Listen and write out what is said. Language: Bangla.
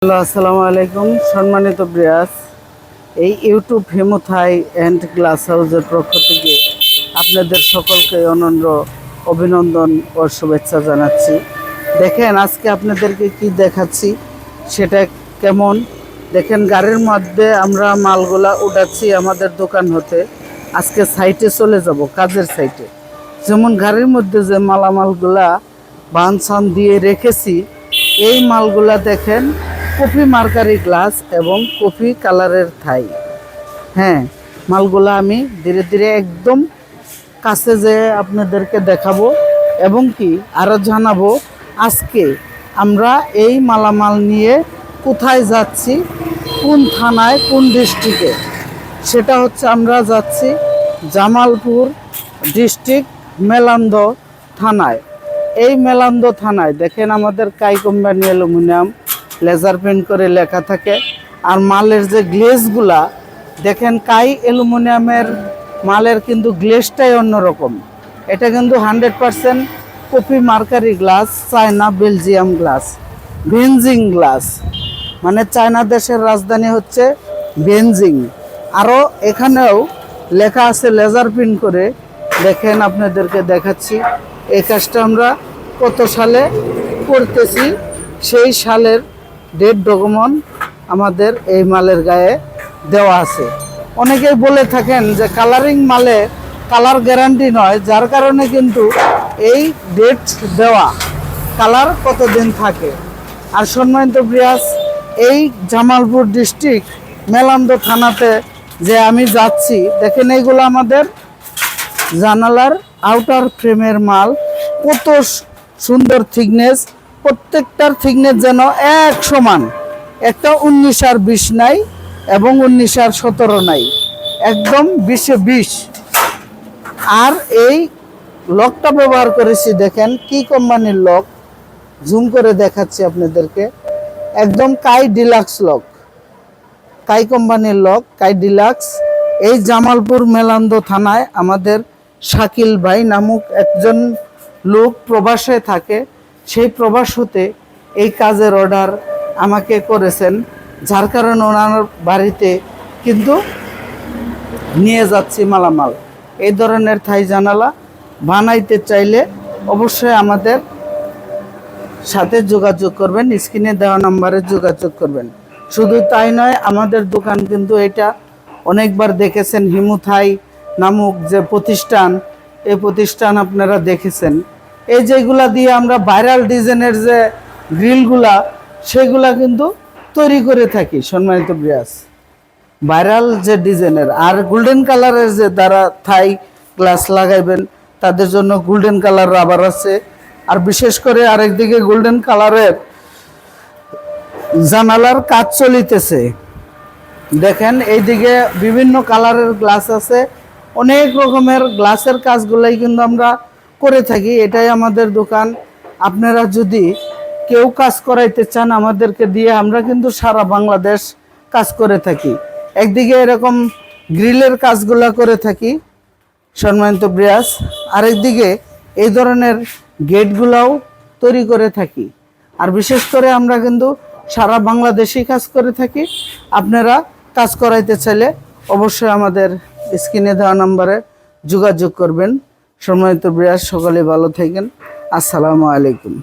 হ্যালো, আসসালামু আলাইকুম। সম্মানিত ব্রিয়াস, এই ইউটিউব হিমুথাই অ্যান্ড গ্লাস হাউসের পক্ষ থেকে আপনাদের সকলকে অনন্য অভিনন্দন ও শুভেচ্ছা জানাচ্ছি। দেখেন, আজকে আপনাদেরকে কি দেখাচ্ছি সেটা কেমন দেখেন। গাড়ির মধ্যে আমরা মালগুলা উঠাচ্ছি আমাদের দোকান হতে। আজকে সাইটে চলে যাব, কাজের সাইটে। যেমন গাড়ির মধ্যে যে মালামালগুলা বানসান দিয়ে রেখেছি, এই মালগুলা দেখেন কফি মার্কারি গ্লাস এবং কফি কালারের থাই। হ্যাঁ, মালগুলা আমি ধীরে ধীরে একদম কাছে যেয়ে আপনাদেরকে দেখাবো এবং কি আরও জানাবো আজকে আমরা এই মালামাল নিয়ে কোথায় যাচ্ছি, কোন থানায়, কোন ডিস্ট্রিক্টে। সেটা হচ্ছে আমরা যাচ্ছি জামালপুর ডিস্ট্রিক্ট মেলান্দ থানায়। এই মেলান্দ থানায় দেখেন আমাদের কাই কোম্পানি অ্যালুমিনিয়াম লেজার পেন্ট করে লেখা থাকে। আর মালের যে গ্লেজগুলা দেখেন, কাই অ্যালুমিনিয়ামের মালের কিন্তু গ্লেজটাই অন্যরকম। এটা কিন্তু 100% coffee mercury glass, China Belgium glass, Beijing glass. মানে চায়না দেশের রাজধানী হচ্ছে বেনজিং। আরও এখানেও লেখা আছে লেজার প্রিন্ট করে। দেখেন, আপনাদেরকে দেখাচ্ছি এই কাজটা আমরা কত সালে করতেছি, সেই সালের ডেট ডকুমেন্ট আমাদের এই মালের গায়ে দেওয়া আছে। অনেকেই বলে থাকেন যে কালারিং মালে কালার গ্যারান্টি নয়, যার কারণে কিন্তু এই ডেট দেওয়া কালার কতদিন থাকে। আর সম্মানিত ব্রিয়াস, এই জামালপুর ডিস্ট্রিক্ট মেলান্দ থানাতে যে আমি যাচ্ছি, দেখেন এইগুলো আমাদের জানালার আউটার ফ্রেমের মাল। কত সুন্দর থিকনেস, প্রত্যেকটার থিকনেস যেন এক সমান। একটা 19 আর 20 নাই এবং 19 আর 17 নাই, একদম 20-এ 20। আর এই লকটা ব্যবহার করেছি দেখেন কি কোম্পানির লক, জুম করে দেখাচ্ছি আপনাদেরকে। একদম কাই ডিলাক্স লক, কাই কোম্পানির লক, কাই ডিলাক্স। এই জামালপুর মেলান্দ থানায় আমাদের শাকিল ভাই নামক একজন লোক প্রবাসে থাকে। সেই প্রবাস হতে এই কাজের অর্ডার আমাকে করেছেন, যার কারণে ওনার বাড়িতে কিন্তু নিয়ে যাচ্ছি মালামাল। এই ধরনের থাই জানালা বানাইতে চাইলে অবশ্যই আমাদের সাথে যোগাযোগ করবেন, স্ক্রিনে দেওয়া নাম্বারে যোগাযোগ করবেন। শুধু তাই নয়, আমাদের দোকান কিন্তু এটা অনেকবার দেখেছেন, হিমুথাই নামক যে প্রতিষ্ঠান, এই প্রতিষ্ঠান আপনারা দেখেছেন। এই যেগুলা দিয়ে আমরা ভাইরাল ডিজাইনের যে গ্রিলগুলা, সেগুলা কিন্তু তৈরি করে থাকি। সম্মানিত ব্রিয়াস, ভাইরাল যে ডিজাইনের আর গোল্ডেন কালারের যে দ্বারা থাই গ্লাস লাগাইবেন, তাদের জন্য গোল্ডেন কালার রাবার আছে। আর বিশেষ করে আরেকদিকে গোল্ডেন কালারের জানালার কাজ চলিতেছে। দেখেন, এইদিকে বিভিন্ন কালারের গ্লাস আছে। অনেক রকমের গ্লাসের কাজগুলাই কিন্তু আমরা করে থাকি। এটাই আমাদের দোকান। আপনারা যদি কেউ কাজ করাইতে চান আমাদেরকে দিয়ে, আমরা কিন্তু সারা বাংলাদেশ কাজ করে থাকি। একদিকে এরকম গ্রিলের কাজগুলা করে থাকি সম্মানিত ব্রিয়াস, আরেকদিকে এই ধরনের গেটগুলাও তৈরি করে থাকি। আর বিশেষ করে আমরা কিন্তু সারা বাংলাদেশেই কাজ করে থাকি। আপনারা কাজ করাইতে চাইলে অবশ্যই আমাদের স্ক্রিনে দেওয়া নাম্বারে যোগাযোগ করবেন। সম্মানিত ব্রিয়াস, সকলে ভালো থাকেন। আসসালামু আলাইকুম।